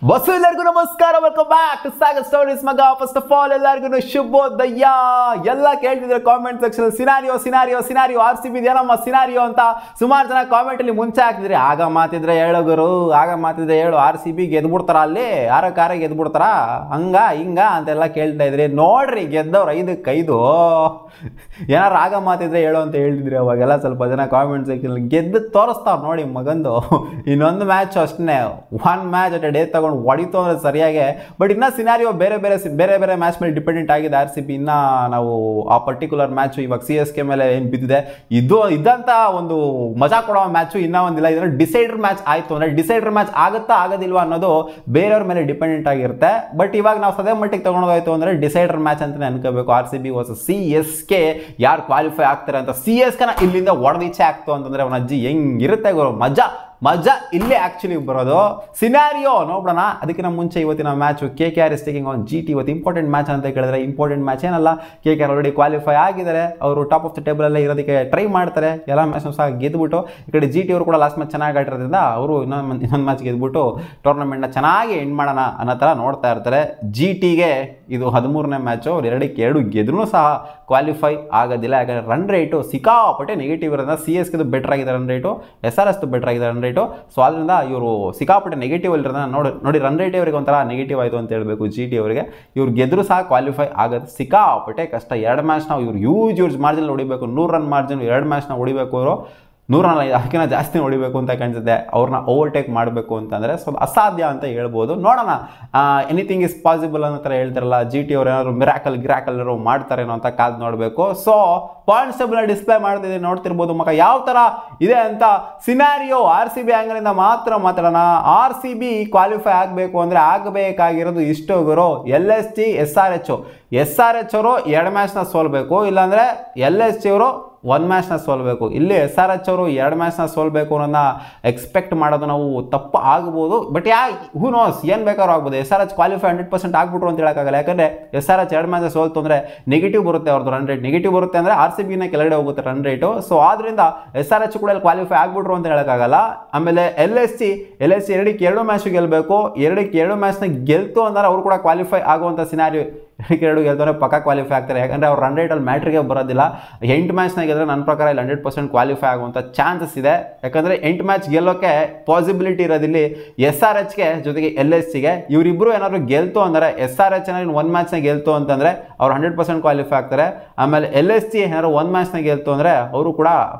Bus ಎಲ್ಲರಿಗೂ ನಮಸ್ಕಾರ, welcome back to Sagar stories ಮಗ. ಫಸ್ಟ್ ಆಫ್ ಆಲ್ ಎಲ್ಲರಿಗೂ ಶುಭೋದಯ. ಎಲ್ಲ ಕೇಳ್ತಿದ್ರೆ comment section scenario scenario scenario R C B ಏನಮ್ಮ ಸಿನಾರಿಯೋ ಅಂತ ಸುಮಾರು ಜನ ಕಾಮೆಂಟ್ ಅಲ್ಲಿ ಮುಂಚೆ ಹಾಕ್ತಿದ್ರಿ. ಆಗ ಮಾತಿದ್ರೆ ಹೇಳೋ ಗುರು, ಆಗ ಮಾತಿದ್ರೆ ಹೇಳು ಆರ್ ಸಿ ಬಿ ಗೆದ್ಬಿಡ್ತಾರ, ಅಲ್ಲಿ ಆರ ಗೆದ್ಬಿಡ್ತಾರ, ಹಂಗ ಹಿಂಗ ಅಂತೆಲ್ಲ ಕೇಳ್ತಾ ಇದ್ರಿ. ನೋಡ್ರಿ ಗೆದ್ದವ್ರು 5-5 ಏನಾರು ಆಗ ಮಾತಿದ್ರೆ ಹೇಳು ಅಂತ ಹೇಳ್ತಿದ್ರಿ. ಅವಾಗೆಲ್ಲ ಸ್ವಲ್ಪ ಜನ ಕಾಮೆಂಟ್ ಸೆಕ್ಷನ್ ಗೆದ್ದು ತೋರಿಸ್ತಾವ್ ನೋಡಿ ಮಗಂದು. ಇನ್ನೊಂದು ಮ್ಯಾಚ್ ಅಷ್ಟೇ, ಒನ್ ಮ್ಯಾಚ್ ಅಟ್ ಡೇ ತಗೊಂಡು ಹೊಡಿತು ಅಂದರೆ ಸರಿಯಾಗೆ. ಬಟ್ ಇನ್ನೂ ಸಿನಾರಿಯೋ ಬೇರೆ ಬೇರೆ ಮ್ಯಾಚ್ ಮೇಲೆ ಡಿಪೆಂಡೆಂಟ್ ಆಗಿದೆ ಆರ್ ಸಿ ಬಿ. ಇನ್ನು ನಾವು ಆ ಪರ್ಟಿಕ್ಯುಲರ್ ಮ್ಯಾಚು ಇವಾಗ ಸಿ ಎಸ್ ಕೆ ಮೇಲೆ ಏನು ಬಿದ್ದಿದೆ, ಇದಂತ ಒಂದು ಮಜಾ ಕೊಡೋ ಮ್ಯಾಚು ಇನ್ನೂ ಒಂದಿಲ್ಲ. ಇದರಲ್ಲಿ ಡಿಸೈಡರ್ ಮ್ಯಾಚ್ ಆಯಿತು ಅಂದರೆ ಡಿಸೈಡರ್ ಮ್ಯಾಚ್ ಆಗುತ್ತಾ ಆಗೋದಿಲ್ವಾ ಅನ್ನೋದು ಬೇರೆಯವ್ರ ಮೇಲೆ ಡಿಪೆಂಡೆಂಟ್ ಆಗಿರುತ್ತೆ. ಬಟ್ ಇವಾಗ ನಾವು ಸದ್ಯ ಮಟ್ಟಿಗೆ ತಗೊಂಡೋದಾಯ್ತು ಅಂದರೆ ಡಿಸೈಡರ್ ಮ್ಯಾಚ್ ಅಂತಲೇ ಅನ್ಕೋಬೇಕು. R C B versus C S K ಯಾರು ಕ್ವಾಲಿಫೈ ಆಗ್ತಾರೆ ಅಂತ. ಸಿ ಎಸ್ ಕೆನ ಇಲ್ಲಿಂದ ಹೊಡೆದಿಚ್ಚೆ ಆಗ್ತು ಅಂತಂದರೆ ಅವನ ಅಜ್ಜಿ ಹೆಂಗಿರುತ್ತೆ ಗುರು, ಮಜಾ ಇಲ್ಲೇ ಆ್ಯಕ್ಚುಲಿ ಬರೋದು. ಸಿನಾರಿಯೋ ನೋಡೋಣ. ಅದಕ್ಕಿಂತ ಮುಂಚೆ ಇವತ್ತಿನ match K K R is taking on G T. ಇವತ್ತು ಇಂಪಾರ್ಟೆಂಟ್ ಮ್ಯಾಚ್ ಅಂತ ಕೇಳಿದ್ರೆ ಇಂಪಾರ್ಟೆಂಟ್ ಮ್ಯಾಚ್ ಏನಲ್ಲ. K K R already qualify ಆಗಿದ್ದಾರೆ, ಅವರು ಟಾಪ್ ಆಫ್ ದ ಟೇಬಲಲ್ಲೇ ಇರೋದಕ್ಕೆ ಟ್ರೈ ಮಾಡ್ತಾರೆ. ಎಲ್ಲ ಮ್ಯಾಚ್ನೂ ಸಹ ಗೆದ್ಬಿಟ್ಟು, ಈ ಕಡೆ ಜಿ ಟಿ ಅವರು ಕೂಡ ಲಾಸ್ಟ್ ಮ್ಯಾಚ್ ಚೆನ್ನಾಗಿ ಆಡಿರೋದ್ರಿಂದ ಅವರು ಇನ್ನೊಂದು ಮ್ಯಾಚ್ ಗೆದ್ಬಿಟ್ಟು ಟೂರ್ನಮೆಂಟ್ನ ಚೆನ್ನಾಗಿ ಎಂಡ್ ಮಾಡೋಣ ಅನ್ನೋ ಥರ ನೋಡ್ತಾ ಇರ್ತಾರೆ. ಜಿ ಟಿಗೆ ಇದು 13ನೇ ಮ್ಯಾಚು. ಅವ್ರು 2-2 ಗೆದ್ರೂ ಸಹ ಕ್ವಾಲಿಫೈ ಆಗೋದಿಲ್ಲ. ಯಾಕಂದರೆ ರನ್ ರೇಟು ಸಿಕ್ಕಾಪಟ್ಟೆ ನೆಗೆಟಿವ್ ಇರೋದ್ರಿಂದ ಸಿ ಎಸ್ ಕೆದು ಬೆಟರ್ ಆಗಿದೆ ರನ್ ರೇಟು, ಎಸ್ ಆರ್ ಎಸ್ದು ಬೆಟರ್ ಆಗಿದೆ ರನ್ ರೇಟು. ಸೊ ಅದರಿಂದ ಇವರು ಸಿಕ್ಕಾಪಟ್ಟೆ ನೆಗೆಟಿವ್ ಇರೋದನ್ನ ನೋಡಿ ರನ್ ರೇಟ್ ಅವರಿಗೆ ಒಂಥರ ನೆಗೆಟಿವ್ ಆಯಿತು ಅಂತ ಹೇಳಬೇಕು ಜಿ ಟಿ ಅವರಿಗೆ. ಇವ್ರು ಗೆದ್ದರೂ ಸಹ ಕ್ವಾಲಿಫೈ ಆಗೋದು ಸಿಕ್ಕಾಪಟ್ಟೆ ಕಷ್ಟ. 2 ಮ್ಯಾಚ್ ನಾವು ಇವ್ರು ಯೂಸ್ ಮಾರ್ಜಿನ್ ಹೊಡಿಬೇಕು, 100 ರನ್ ಮಾರ್ಜಿನ್ 2 ಮ್ಯಾಚ್ನ ಹೊಡಿಬೇಕು. ಅವರು 100 ರನ್ ಅದಕ್ಕಿಂತ ಜಾಸ್ತಿ ಹೊಡಿಬೇಕು ಅಂತ ಕಾಣಿಸುತ್ತೆ. ಅವ್ರನ್ನ ಓವರ್ಟೇಕ್ ಮಾಡಬೇಕು ಅಂತಂದರೆ ಸ್ವಲ್ಪ ಅಸಾಧ್ಯ ಅಂತ ಹೇಳ್ಬೋದು. ನೋಡೋಣ, ಎನಿಥಿಂಗ್ ಇಸ್ ಪಾಸಿಬಲ್ ಅನ್ನೋ ಥರ ಹೇಳ್ತಾರಲ್ಲ. ಜಿ ಟಿ ಅವ್ರು ಏನಾದ್ರು ಗಿರಾಕಲ್ ಮಾಡ್ತಾರೇನೋ ಅಂತ ಕಾದು ನೋಡಬೇಕು. ಸೊ ಪಾಯಿಂಟ್ಸ್ ಟೇಬಲ್ನ ಡಿಸ್ಪ್ಲೇ ಮಾಡ್ತಿದ್ದೀನಿ, ನೋಡ್ತಿರ್ಬೋದು ಮಗ ಯಾವ ಥರ ಇದೆ ಅಂತ. ಸಿನಾರಿಯೋ ಆರ್ ಸಿ ಬಿ ಆ್ಯಂಗಲಿಂದ ಮಾತ್ರ ಮಾತಾಡೋಣ. ಆರ್ ಸಿ ಬಿ ಕ್ವಾಲಿಫೈ ಆಗಬೇಕು ಅಂದರೆ ಆಗಬೇಕಾಗಿರೋದು ಇಷ್ಟು ಗುರು. L S T S R H ಅವರು 2 ಮ್ಯಾಚ್ನ ಸೋಲ್ಬೇಕು, ಇಲ್ಲಾಂದರೆ ಎಲ್ ಎಸ್ ಟಿ ಅವರು 1 ಮ್ಯಾಚ್ನ ಸೋಲ್ಬೇಕು. ಇಲ್ಲಿ ಎಸ್ ಆರ್ ಎಚ್ ಅವರು 2 ಮ್ಯಾಚ್ನ ಸೋಲ್ಬೇಕು ಅನ್ನೋದನ್ನ ಎಕ್ಸ್ಪೆಕ್ಟ್ ಮಾಡೋದು ನಾವು ತಪ್ಪು ಆಗ್ಬೋದು. ಬಟ್ ಹೂ ನೋಸ್, ಏನು ಬೇಕಾದ್ರೂ ಆಗ್ಬೋದು. ಎಸ್ ಆರ್ ಎಚ್ ಕ್ವಾಲಿಫೈ 100% ಆಗ್ಬಿಟ್ರು ಅಂತ ಹೇಳೋಕ್ಕಾಗಲ್ಲ. ಯಾಕಂದರೆ ಎಸ್ ಆರ್ ಎಚ್ 2 ಮ್ಯಾಚ್ ಸೋಲ್ತು ಅಂದರೆ ನೆಗೆಟಿವ್ ಬರುತ್ತೆ, ಅವ್ರದ್ದು ರನ್ ರೇಟ್ ನೆಗೆಟಿವ್ ಬರುತ್ತೆ ಅಂದರೆ ಆರ್ ಸಿ ಬಿನ ಕೆಳಗಡೆ ಹೋಗುತ್ತೆ ರನ್ ರೇಟು. ಸೊ ಆದ್ದರಿಂದ ಎಸ್ ಆರ್ ಎಚ್ ಕೂಡ ಕ್ವಾಲಿಫೈ ಆಗ್ಬಿಟ್ರು ಅಂತ ಹೇಳೋಕ್ಕಾಗಲ್ಲ. ಆಮೇಲೆ ಎಲ್ ಎಸ್ ಸಿ 2 ಮ್ಯಾಚ್ ಗೆಲ್ಲಬೇಕು. 2 ಮ್ಯಾಚ್ನ ಗೆಲ್ತು ಅಂದರೆ ಅವರು ಕೂಡ ಕ್ವಾಲಿಫೈ ಆಗುವಂಥ ಸಿನಾರಿಯೋ. 2 ಗೆಲ್ತವ್ರೆ ಪಕ್ಕ ಕ್ವಾಲಿಫೈ ಆಗ್ತಾರೆ. ಯಾಕಂದರೆ ಅವ್ರು ರನ್ ರೇಟಲ್ಲಿ ಮ್ಯಾಟ್ರಿಗೆ ಬರೋದಿಲ್ಲ. 8 ಮ್ಯಾಚ್ನ ಗೆದ್ರೆ ನನ್ನ ಪ್ರಕಾರ ಇಲ್ಲಿ 100% ಕ್ವಾಲಿಫೈ ಆಗುವಂಥ ಚಾನ್ಸಸ್ ಇದೆ. ಯಾಕಂದರೆ 8 ಮ್ಯಾಚ್ ಗೆಲ್ಲೋಕ್ಕೆ ಪಾಸಿಬಿಲಿಟಿ ಇರೋದಿಲ್ಲಿ ಎಸ್ ಆರ್ ಎಚ್ಗೆ ಜೊತೆಗೆ ಎಲ್ ಎಸ್ ಸಿಗೆ. ಇವರಿಬ್ಬರು ಏನಾದ್ರು ಗೆಲ್ತು ಅಂದರೆ ಎಸ್ ಆರ್ ಎಚ್ ಏನಾದ್ರು 1 ಮ್ಯಾಚ್ನ ಗೆಲ್ತು ಅಂತಂದರೆ ಅವ್ರು 100% ಕ್ವಾಲಿಫೈ ಆಗ್ತಾರೆ. ಆಮೇಲೆ ಎಲ್ ಎಸ್ ಸಿ ಏನಾದ್ರು 1 ಮ್ಯಾಚ್ನ ಗೆಲ್ತು ಅಂದರೆ ಅವರು ಕೂಡ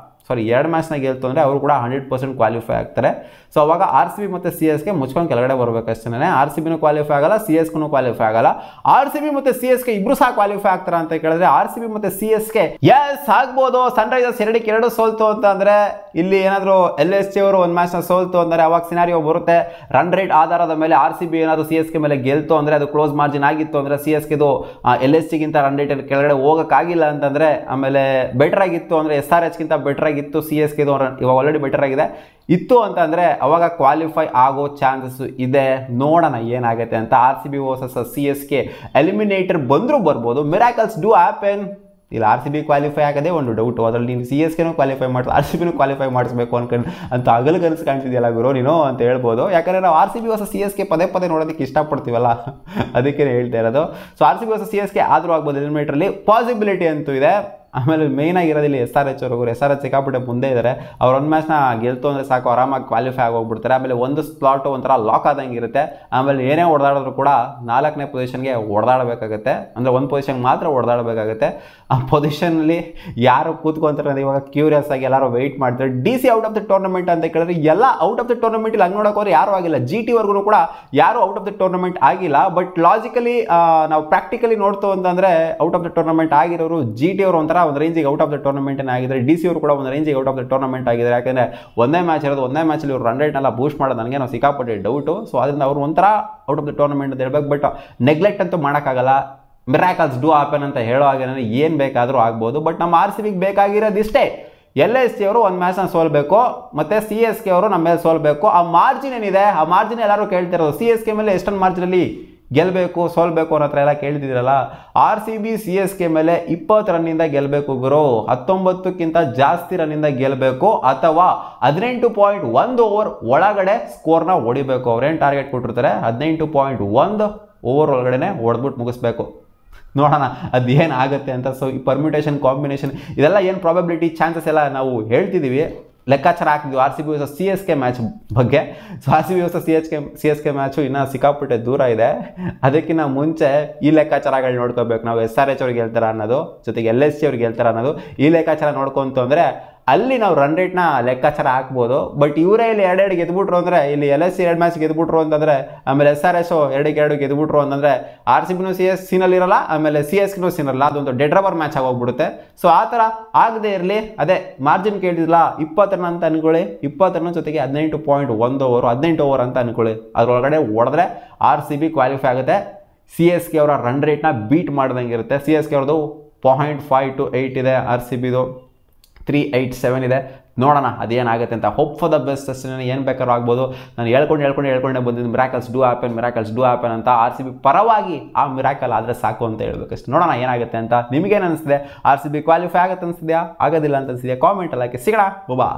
2 ಮ್ಯಾಚ್ನ ಗೆಲ್ತು ಅಂದರೆ ಅವರು ಕೂಡ 100% ಕ್ವಾಲಿಫೈ ಆಗ್ತಾರೆ. ಸೊ ಅವಾಗ ಆರ್ ಸಿ ಬಿ ಮತ್ತು ಸಿ ಎಸ್ ಗೆ ಮುಚ್ಕೊಂಡು ಕೆಳಗಡೆ ಬರಬೇಕಷ್ಟೇ. ಆರ್ ಸಿ ಬಿನೂ ಕ್ವಾಲಿಫೈ ಆಗಲ್ಲ, ಸಿ ಎಸ್ ಗೂ ಕ್ವಾಲಿಫೈ ಆಗಲ್ಲ. ಆರ್ ಸಿ ಬಿ ಮತ್ತು ಸಿ ಎಸ್ ಗೆ ಇಬ್ರು ಸಹ ಕ್ವಾಲಿಫೈ ಆಗ್ತಾರ ಅಂತ ಕೇಳಿದ್ರೆ ಆರ್ ಸಿ ಬಿ ಮತ್ತು ಸಿ ಎಸ್ ಗೆ ಎಸ್ ಆಗ್ಬೋದು. ಸನ್ರೈಸರ್ಸ್ 2-2 ಸೋಲ್ತು ಅಂತ ಅಂದರೆ ಇಲ್ಲಿ ಏನಾದರೂ ಎಲ್ ಎಸ್ ಟಿ ಅವರು 1 ಮ್ಯಾಚ್ನ ಸೋಲ್ತು ಅಂದರೆ ಅವಾಗ ಸಿನಾರಿಯೋ ಬರುತ್ತೆ. ರನ್ ರೇಟ್ ಆಧಾರದ ಮೇಲೆ ಆರ್ ಸಿ ಬಿ ಏನಾದರೂ ಸಿ ಎಸ್ ಕೆ ಮೇಲೆ ಗೆಲ್ತು ಅಂದರೆ ಅದು ಕ್ಲೋಸ್ ಮಾರ್ಜಿನ್ ಆಗಿತ್ತು ಅಂದರೆ ಸಿ ಎಸ್ ಕೆದು ಎಲ್ ಎಸ್ ಟಿಗಿಂತ ರನ್ ರೇಟ್ ಕೆಳಗಡೆ ಹೋಗೋಕ್ಕಾಗಿಲ್ಲ ಅಂತಂದರೆ, ಆಮೇಲೆ ಬೆಟರ್ ಆಗಿತ್ತು ಅಂದರೆ ಎಸ್ ಆರ್ ಎಚ್ಗಿಂತ ಬೆಟರ್ ಆಗಿತ್ತು ಸಿ ಎಸ್ ಕೆದು ಇವಾಗ ಆಲ್ರೆಡಿ ಬೆಟರ್ ಆಗಿದೆ ಇತ್ತು ಅಂತಂದರೆ ಅವಾಗ ಕ್ವಾಲಿಫೈ ಆಗೋ ಚಾನ್ಸಸ್ ಇದೆ. ನೋಡೋಣ ಏನಾಗುತ್ತೆ ಅಂತ. R C B versus C S K eliminator ಬಂದರೂ ಬರ್ಬೋದು. Miracles do happen. ಇಲ್ಲಿ ಆರ್ ಸಿ ಬಿ ಕ್ವಾಲಿಫೈ ಆಗೋದೇ ಒಂದು ಡೌಟು. ಅದರಲ್ಲಿ ನೀನು ಸಿ ಎಸ್ ಕೆನೂ ಕ್ವಾಲಿಫೈ ಮಾಡಿಸ್, ಆರ್ ಸಿ ಬಿನೂ ಕ್ವಾಲಿಫೈ ಮಾಡಿಸ್ಬೇಕು ಅನ್ಕೊಂಡು ಅಂತ ಕನಸು ಕಾಣ್ತಿದೆಯಲ್ಲ ಗುರು ನೀನು ಅಂತ ಹೇಳ್ಬೋದು. ಯಾಕಂದರೆ ನಾವು R C B versus C S K ಪದೇ ನೋಡೋದಕ್ಕೆ ಇಷ್ಟಪಡ್ತೀವಲ್ಲ, ಅದಕ್ಕೆ ಹೇಳ್ತಾ ಇರೋದು. So R C B versus C S K ಆದರೂ ಆಗ್ಬೋದು. ಎಲಿಮಿನೇಟರಲ್ಲಿ ಪಾಸಿಬಿಲಿಟಿ ಅಂತೂ ಇದೆ. ಆಮೇಲೆ ಮೇಯ್ನ್ ಆಗಿರೋದಿಲ್ಲ ಎಸ್ ಆರ್ ಎಚ್ ಅವರು. ಎಸ್ ಆರ್ ಎಚ್ ಸಿಕ್ಕಾಪಟ್ಟೆ ಮುಂದೆ ಇದ್ದಾರೆ. ಅವ್ರು 1 ಮ್ಯಾಚ್ನ ಗೆಲ್ತು ಅಂದರೆ ಸಾಕು, ಆರಾಮಾಗಿ ಕ್ವಾಲಿಫೈ ಆಗೋಗ್ಬಿಡ್ತಾರೆ. ಆಮೇಲೆ ಒಂದು ಸ್ಲಾಟು ಒಂಥರ ಲಾಕ್ ಆದಂಗೆ ಇರುತ್ತೆ. ಆಮೇಲೆ ಏನೇ ಹೊಡೆದಾಡಿದ್ರು ಕೂಡ 4ನೇ ಪೊಸಿಷನ್ಗೆ ಹೊಡೆದಾಡಬೇಕಾಗತ್ತೆ. ಅಂದರೆ 1 ಪೊಸಿಷನ್ಗೆ ಮಾತ್ರ ಹೊಡೆದಾಡಬೇಕಾಗತ್ತೆ. ಆ ಪೊಸಿಷನಲ್ಲಿ ಯಾರು ಕೂತ್ಕೊಂತಾರೆ ಇವಾಗ ಕ್ಯೂರಿಯಸ್ ಆಗಿ ಎಲ್ಲರೂ ವೆಯ್ಟ್ ಮಾಡ್ತಾರೆ. D C out of the tournament ಅಂತ ಕೇಳಿದ್ರೆ ಎಲ್ಲ ಔಟ್ ಆಫ್ ದ ಟೂರ್ನಮೆಂಟಲ್ಲಿ ಹಂಗೆ ನೋಡೋಕೆ ಯಾರೂ ಆಗಿಲ್ಲ. ಜಿ ಟಿ ವರ್ಗೂ ಕೂಡ ಯಾರು ಔಟ್ ಆಫ್ ದ ಟೂರ್ನಮೆಂಟ್ ಆಗಿಲ್ಲ. ಬಟ್ ಲಾಜಿಕಲಿ ನಾವು ಪ್ರಾಕ್ಟಿಕಲಿ ನೋಡ್ತು ಅಂತಂದರೆ ಔಟ್ ಆಫ್ ದ ಟೂರ್ನಮೆಂಟ್ ಆಗಿರೋರು ಜಿ ಟಿ ಅವರು ಒಂಥರ ಒಂದು ರೇಂಜಿಗೆ ಔಟ್ ಆಫ್ ದ ಟೂರ್ನಮೆಂಟ್ ಆಗಿದ್ದಾರೆ. ಡಿ ಸಿ ಅವರು ಕೂಡ ಒಂದು ರೇಂಜಿಗೆ ಔಟ್ ಆಫ್ ದ ಟೂರ್ನಮೆಂಟ್ ಆಗಿದ್ದಾರೆ. ಯಾಕಂದರೆ 1ನೇ ಮ್ಯಾಚ್ ಇರೋದು, 1ನೇ ಮ್ಯಾಚಲ್ಲಿ ಇವರು ರನ್ ರೇಟ್ನೆಲ್ಲ ಬೂಸ್ಟ್ ಮಾಡೋದು ನನಗೆ ನಾವು ಸಿಕ್ಕಾಪಟ್ಟೆ ಡೌಟು. ಸೊ ಅದರಿಂದ ಅವರು ಒಂಥರ ಔಟ್ ಆಫ್ ದ ಟೂರ್ನಮೆಂಟ್ ಅಂತ ಹೇಳ್ಬೇಕು. ಬಟ್ ನೆಗ್ಲೆಕ್ಟ್ ಅಂತೂ ಮಾಡೋಕ್ಕಾಗಲ್ಲ. ಮಿರಾಕಲ್ಸ್ ಡೂ ಹ್ಯಾಪನ್ ಅಂತ ಹೇಳೋ ಹಾಗೆ ಏನು ಬೇಕಾದರೂ ಆಗ್ಬೋದು. ಬಟ್ ನಮ್ಮ ಆರ್ ಸಿ ಬಿಗೆ ಬೇಕಾಗಿರೋದು ಇಷ್ಟೇ, ಎಲ್ ಎಸ್ ಟಿ ಅವರು 1 ಮ್ಯಾಚ್ನ ಸೋಲ್ಬೇಕು, ಮತ್ತು ಸಿ ಎಸ್ ಕೆ ಅವರು ನಮ್ಮ ಮೇಲೆ ಸೋಲ್ಬೇಕು. ಆ ಮಾರ್ಜಿನ್ ಏನಿದೆ, ಆ ಮಾರ್ಜಿನ್ ಎಲ್ಲರೂ ಕೇಳ್ತಿರೋದು. ಸಿ ಎಸ್ ಕೆ ಮೇಲೆ ಎಷ್ಟೊಂದು ಮಾರ್ಜಿನಲ್ಲಿ ಗೆಲ್ಲಬೇಕು ಸೋಲ್ಬೇಕು ಅನ್ನೋ ಹತ್ರ ಎಲ್ಲ ಕೇಳ್ತಿದ್ದೀರಲ್ಲ, RCB CSK ಮೇಲೆ 20 ರನ್ನಿಂದ ಗೆಲ್ಲಬೇಕು ಗುರು, 19ಕ್ಕಿಂತ ಜಾಸ್ತಿ ರನ್ನಿಂದ ಗೆಲ್ಲಬೇಕು, ಅಥವಾ 18.1 ಓವರ್ ಒಳಗಡೆ ಸ್ಕೋರ್ನ ಹೊಡಿಬೇಕು. ಅವ್ರೇನು ಟಾರ್ಗೆಟ್ ಕೊಟ್ಟಿರ್ತಾರೆ 18.1 ಓವರ್ ಒಳಗಡೆ ಹೊಡೆದ್ಬಿಟ್ಟು ಮುಗಿಸ್ಬೇಕು. ನೋಡೋಣ ಅದು ಏನಾಗುತ್ತೆ ಅಂತ. ಸೊ ಈ ಪರ್ಮ್ಯೂಟೇಷನ್ ಕಾಂಬಿನೇಷನ್ ಇದೆಲ್ಲ ಏನು ಪ್ರಾಬಬಿಲಿಟಿ ಚಾನ್ಸಸ್ ಎಲ್ಲ ನಾವು ಹೇಳ್ತಿದ್ದೀವಿ, ಲೆಕ್ಕಾಚಾರ ಹಾಕಿದ್ವಿ RCB ವರ್ಸಸ್ CSK ಮ್ಯಾಚ್ ಬಗ್ಗೆ. So RCB versus CSK match ಇನ್ನೂ ಸಿಕ್ಕಾಪಟ್ಟೆ ದೂರ ಇದೆ. ಅದಕ್ಕಿಂತ ಮುಂಚೆ ಈ ಲೆಕ್ಕಾಚಾರಗಳು ನೋಡ್ಕೋಬೇಕು ನಾವು. SRH ಅವ್ರಿಗೆ ಹೇಳ್ತಾರೆ ಅನ್ನೋದು, ಜೊತೆಗೆ LSC ಅವ್ರಿಗೆ ಹೇಳ್ತಾರೆ ಅನ್ನೋದು, ಈ ಲೆಕ್ಕಾಚಾರ ನೋಡ್ಕೊಂತು ಅಂದರೆ ಅಲ್ಲಿ ನಾವು ರನ್ ರೇಟ್ನ ಲೆಕ್ಕಾಚಾರ ಹಾಕ್ಬೋದು. ಬಟ್ ಇವರೇ ಇಲ್ಲಿ 2-2 ಗೆದ್ಬಿಟ್ರು ಅಂದರೆ, ಇಲ್ಲಿ LSC 2 ಮ್ಯಾಚ್ ಗೆದ್ಬಿಟ್ರು ಅಂತಂದರೆ, ಆಮೇಲೆ SRH 2-2 ಗೆದ್ಬಿಟ್ರು ಅಂತಂದರೆ RCBನೂ CSCನಲ್ಲಿ ಇರಲ್ಲ, ಆಮೇಲೆ CSKನೂ ಸೀನಲ್ಲ, ಅದೊಂದು ಡೆಡ್ ರಬ್ಬರ್ ಮ್ಯಾಚ್ ಆಗೋಗ್ಬಿಡುತ್ತೆ. ಸೊ ಆ ಥರ ಆಗದೆ ಇರಲಿ, ಅದೇ ಮಾರ್ಜಿನ್ ಕೇಳಿದಿಲ್ಲ 20 ರನ್ ಅಂತ ಅನ್ಕೊಳ್ಳಿ, 20 ರನ್ ಜೊತೆಗೆ 18.1 ಓವರ್ 18 ಓವರ್ ಅಂತ ಅನ್ಕೊಳ್ಳಿ, ಅದರೊಳಗಡೆ ಹೊಡೆದ್ರೆ RCB ಕ್ವಾಲಿಫೈ ಆಗುತ್ತೆ. CSK ಅವರ ರನ್ ರೇಟ್ನ ಬೀಟ್ ಮಾಡ್ದಂಗೆ ಇರುತ್ತೆ. CSK ಅವ್ರದ್ದು 0.528 ಇದೆ, RCBದು 387 ಇದೆ. ನೋಡೋಣ ಅದೇನಾಗುತ್ತೆ ಅಂತ. ಹೋಪ್ ಫಾರ್ ದ ಬೆಸ್ಟ್ ಅಷ್ಟೇ, ಏನು ಬೇಕಾದ್ರೂ ಆಗ್ಬೋದು. ನಾನು ಹೇಳ್ಕೊಂಡೆ ಬಂದಿದ್ದು ಮಿರಾಕಲ್ಸ್ ಡೂ ಹ್ಯಾಪನ್ ಅಂತ. RCB ಪರವಾಗಿ ಆ ಮಿರಾಕಲ್ ಆದರೆ ಸಾಕು ಅಂತ ಹೇಳ್ಬೇಕಷ್ಟು. ನೋಡೋಣ ಏನಾಗುತ್ತೆ ಅಂತ. ನಿಮಗೇನು ಅನಿಸ್ತಿದೆ? RCB ಕ್ವಾಲಿಫೈ ಆಗುತ್ತೆ ಅನಿಸ್ತಿದೆಯಾ, ಆಗೋದಿಲ್ಲ ಅಂತ ಅನಿಸ್ತಿದೆಯಾ? ಕಾಮೆಂಟಲ್ಲಿ ಹಾಕಿ. ಸಿಗೋಣ, ಬಾಬಾ.